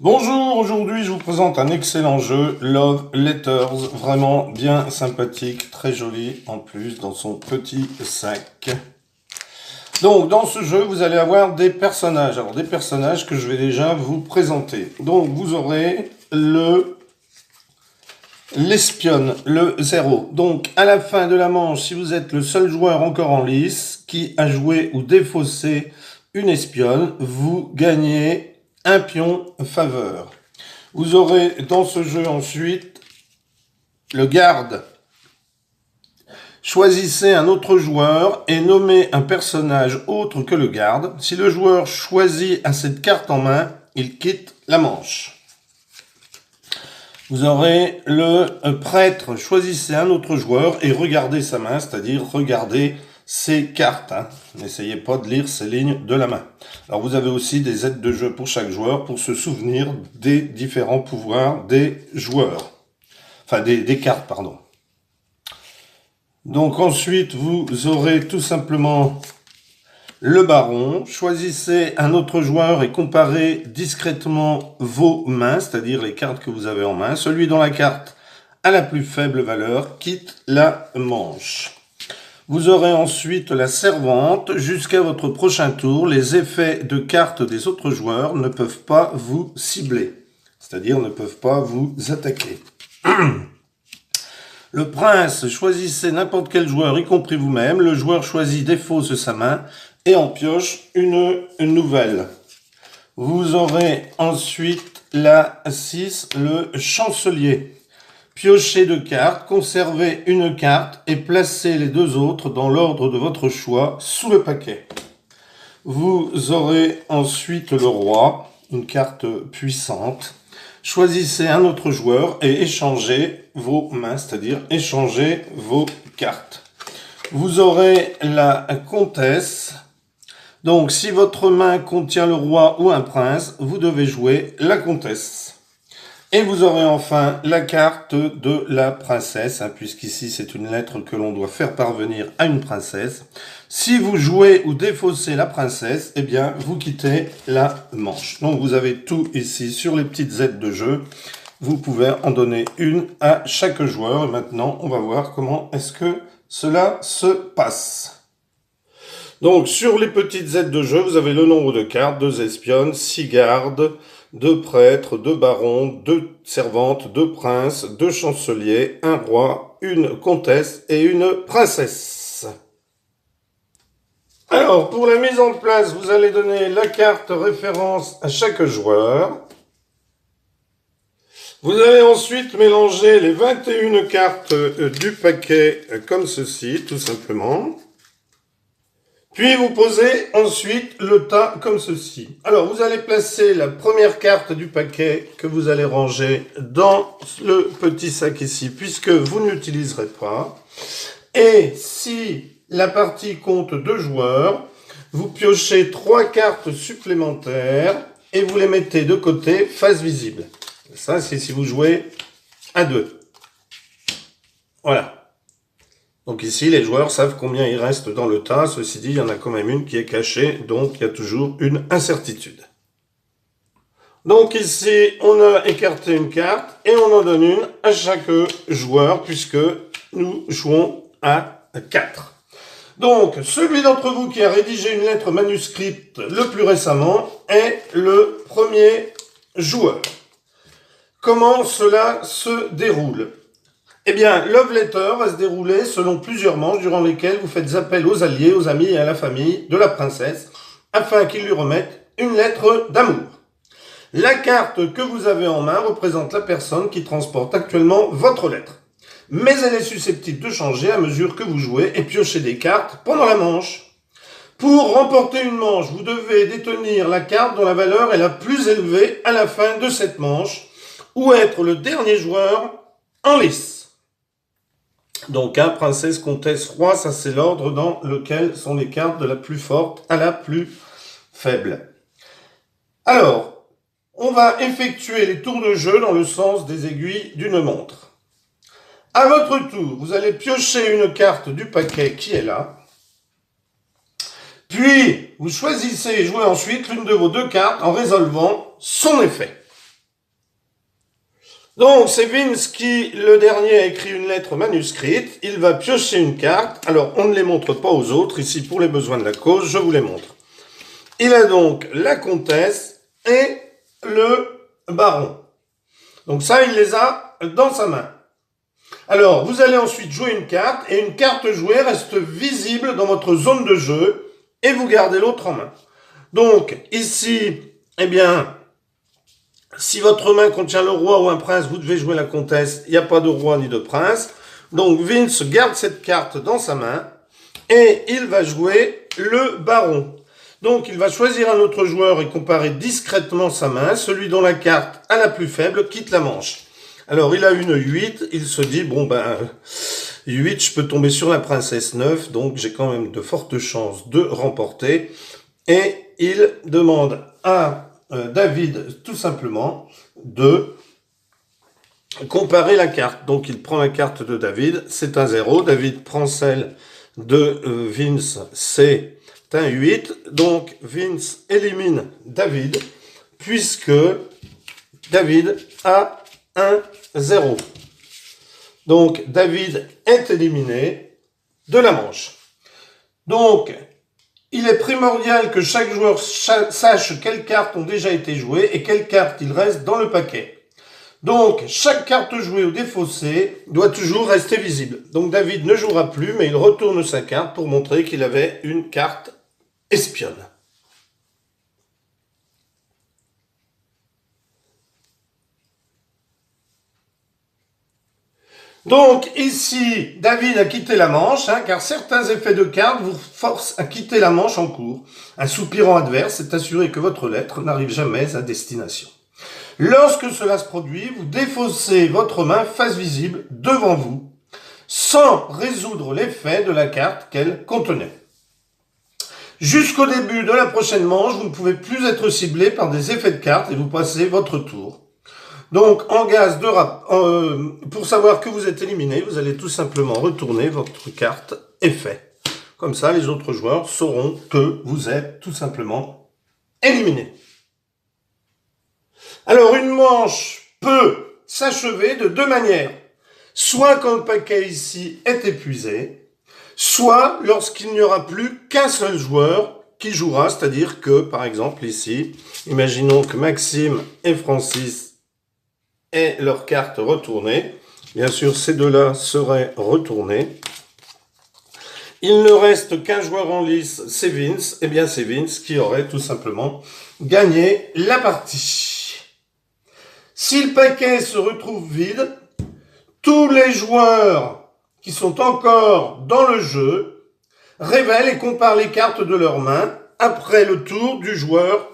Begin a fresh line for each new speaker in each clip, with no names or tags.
Bonjour, aujourd'hui je vous présente un excellent jeu, Love Letters, vraiment bien sympathique, très joli en plus dans son petit sac. Donc dans ce jeu vous allez avoir des personnages, alors des personnages que je vais déjà vous présenter. Donc vous aurez l'espionne, le 0. Donc à la fin de la manche, si vous êtes le seul joueur encore en lice qui a joué ou défaussé une espionne, vous gagnez un pion faveur. Vous aurez dans ce jeu ensuite le garde. Choisissez un autre joueur et nommez un personnage autre que le garde. Si le joueur choisit à cette carte en main, il quitte la manche. Vous aurez le prêtre. Choisissez un autre joueur et regardez sa main, c'est-à-dire regardez ses cartes. N'essayez pas de lire ces lignes de la main. Alors vous avez aussi des aides de jeu pour chaque joueur pour se souvenir des différents pouvoirs des joueurs. Enfin des cartes, pardon. Donc ensuite vous aurez tout simplement le baron. Choisissez un autre joueur et comparez discrètement vos mains, c'est-à-dire les cartes que vous avez en main. Celui dont la carte a la plus faible valeur quitte la manche. Vous aurez ensuite la servante. Jusqu'à votre prochain tour, les effets de cartes des autres joueurs ne peuvent pas vous cibler, c'est-à-dire ne peuvent pas vous attaquer. Le prince, choisissez n'importe quel joueur, y compris vous-même. Le joueur choisi défausse sa main et en pioche une nouvelle. Vous aurez ensuite la 6, le chancelier. Piochez 2 cartes, conservez une carte et placez les 2 autres dans l'ordre de votre choix sous le paquet. Vous aurez ensuite le roi, une carte puissante. Choisissez un autre joueur et échangez vos mains, c'est-à-dire échangez vos cartes. Vous aurez la comtesse. Donc si votre main contient le roi ou un prince, vous devez jouer la comtesse. Et vous aurez enfin la carte de la princesse, puisqu'ici c'est une lettre que l'on doit faire parvenir à une princesse. Si vous jouez ou défaussez la princesse, eh bien vous quittez la manche. Donc vous avez tout ici sur les petites aides de jeu. Vous pouvez en donner une à chaque joueur. Et maintenant on va voir comment est-ce que cela se passe. Donc sur les petites aides de jeu, vous avez le nombre de cartes, 2 espionnes, 6 gardes, 2 prêtres, 2 barons, 2 servantes, 2 princes, 2 chanceliers, un roi, une comtesse et une princesse. Alors, pour la mise en place, vous allez donner la carte référence à chaque joueur. Vous allez ensuite mélanger les 21 cartes du paquet comme ceci, tout simplement. Puis vous posez ensuite le tas comme ceci. Alors vous allez placer la première carte du paquet que vous allez ranger dans le petit sac ici, puisque vous n'utiliserez pas. Et si la partie compte 2 joueurs, vous piochez 3 cartes supplémentaires et vous les mettez de côté face visible. Ça c'est si vous jouez à 2. Voilà. Donc ici, les joueurs savent combien il reste dans le tas. Ceci dit, il y en a quand même une qui est cachée, donc il y a toujours une incertitude. Donc ici, on a écarté une carte et on en donne une à chaque joueur puisque nous jouons à 4. Donc, celui d'entre vous qui a rédigé une lettre manuscrite le plus récemment est le premier joueur. Comment cela se déroule ? Eh bien, Love Letter va se dérouler selon plusieurs manches durant lesquelles vous faites appel aux alliés, aux amis et à la famille de la princesse afin qu'ils lui remettent une lettre d'amour. La carte que vous avez en main représente la personne qui transporte actuellement votre lettre. Mais elle est susceptible de changer à mesure que vous jouez et piochez des cartes pendant la manche. Pour remporter une manche, vous devez détenir la carte dont la valeur est la plus élevée à la fin de cette manche ou être le dernier joueur en lice. Donc, princesse, comtesse, roi, ça c'est l'ordre dans lequel sont les cartes de la plus forte à la plus faible. Alors, on va effectuer les tours de jeu dans le sens des aiguilles d'une montre. À votre tour, vous allez piocher une carte du paquet qui est là. Puis, vous choisissez et jouez ensuite l'une de vos 2 cartes en résolvant son effet. Donc, c'est Vince qui, le dernier, a écrit une lettre manuscrite. Il va piocher une carte. Alors, on ne les montre pas aux autres. Ici, pour les besoins de la cause, je vous les montre. Il a donc la comtesse et le baron. Donc ça, il les a dans sa main. Alors, vous allez ensuite jouer une carte. Et une carte jouée reste visible dans votre zone de jeu. Et vous gardez l'autre en main. Donc, ici, eh bien... si votre main contient le roi ou un prince, vous devez jouer la comtesse. Il n'y a pas de roi ni de prince. Donc Vince garde cette carte dans sa main et il va jouer le baron. Donc il va choisir un autre joueur et comparer discrètement sa main. Celui dont la carte a la plus faible quitte la manche. Alors il a une 8. Il se dit, bon ben, 8, je peux tomber sur la princesse 9. Donc j'ai quand même de fortes chances de remporter. Et il demande à David, tout simplement, de comparer la carte. Donc, il prend la carte de David, c'est un 0. David prend celle de Vince, c'est un 8. Donc, Vince élimine David, puisque David a un 0. Donc, David est éliminé de la manche. Donc, il est primordial que chaque joueur sache quelles cartes ont déjà été jouées et quelles cartes il reste dans le paquet. Donc, chaque carte jouée ou défaussée doit toujours rester visible. Donc, David ne jouera plus, mais il retourne sa carte pour montrer qu'il avait une carte espionne. Donc ici, David a quitté la manche, car certains effets de cartes vous forcent à quitter la manche en cours. Un soupirant adverse est assuré que votre lettre n'arrive jamais à destination. Lorsque cela se produit, vous défaussez votre main face visible devant vous, sans résoudre l'effet de la carte qu'elle contenait. Jusqu'au début de la prochaine manche, vous ne pouvez plus être ciblé par des effets de cartes et vous passez votre tour. Donc, en gage de pour savoir que vous êtes éliminé, vous allez tout simplement retourner votre carte effet. Comme ça, les autres joueurs sauront que vous êtes tout simplement éliminé. Alors, une manche peut s'achever de deux manières. Soit quand le paquet ici est épuisé, soit lorsqu'il n'y aura plus qu'un seul joueur qui jouera, c'est-à-dire que, par exemple, ici, imaginons que Maxime et Francis et leurs cartes retournées. Bien sûr, ces deux-là seraient retournés. Il ne reste qu'un joueur en lice, c'est Vince. Eh bien, c'est Vince qui aurait tout simplement gagné la partie. Si le paquet se retrouve vide, tous les joueurs qui sont encore dans le jeu révèlent et comparent les cartes de leurs mains après le tour du joueur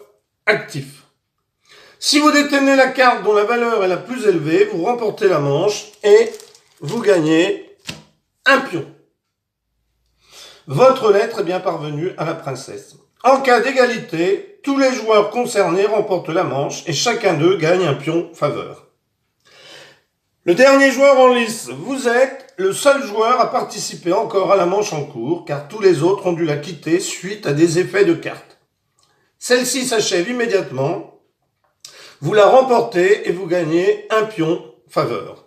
actif. Si vous détenez la carte dont la valeur est la plus élevée, vous remportez la manche et vous gagnez un pion. Votre lettre est bien parvenue à la princesse. En cas d'égalité, tous les joueurs concernés remportent la manche et chacun d'eux gagne un pion faveur. Le dernier joueur en lice, vous êtes le seul joueur à participer encore à la manche en cours, car tous les autres ont dû la quitter suite à des effets de cartes. Celle-ci s'achève immédiatement. Vous la remportez et vous gagnez un pion faveur.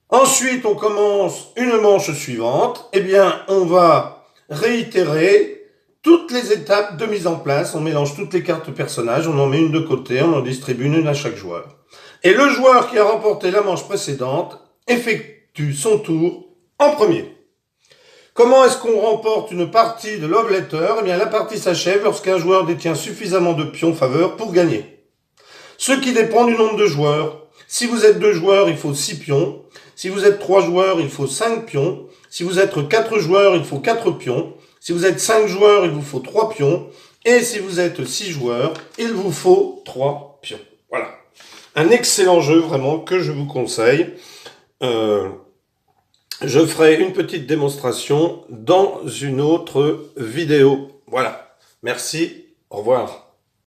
Ensuite, on commence une manche suivante. Eh bien, on va réitérer toutes les étapes de mise en place. On mélange toutes les cartes personnages, on en met une de côté, on en distribue une à chaque joueur. Et le joueur qui a remporté la manche précédente effectue son tour en premier. Comment est-ce qu'on remporte une partie de Love Letter? Eh bien, la partie s'achève lorsqu'un joueur détient suffisamment de pions faveur pour gagner. Ce qui dépend du nombre de joueurs. Si vous êtes 2 joueurs, il faut 6 pions. Si vous êtes 3 joueurs, il faut 5 pions. Si vous êtes 4 joueurs, il faut 4 pions. Si vous êtes 5 joueurs, il vous faut 3 pions. Et si vous êtes 6 joueurs, il vous faut 3 pions. Voilà. Un excellent jeu, vraiment, que je vous conseille. Je ferai une petite démonstration dans une autre vidéo. Voilà. Merci. Au revoir.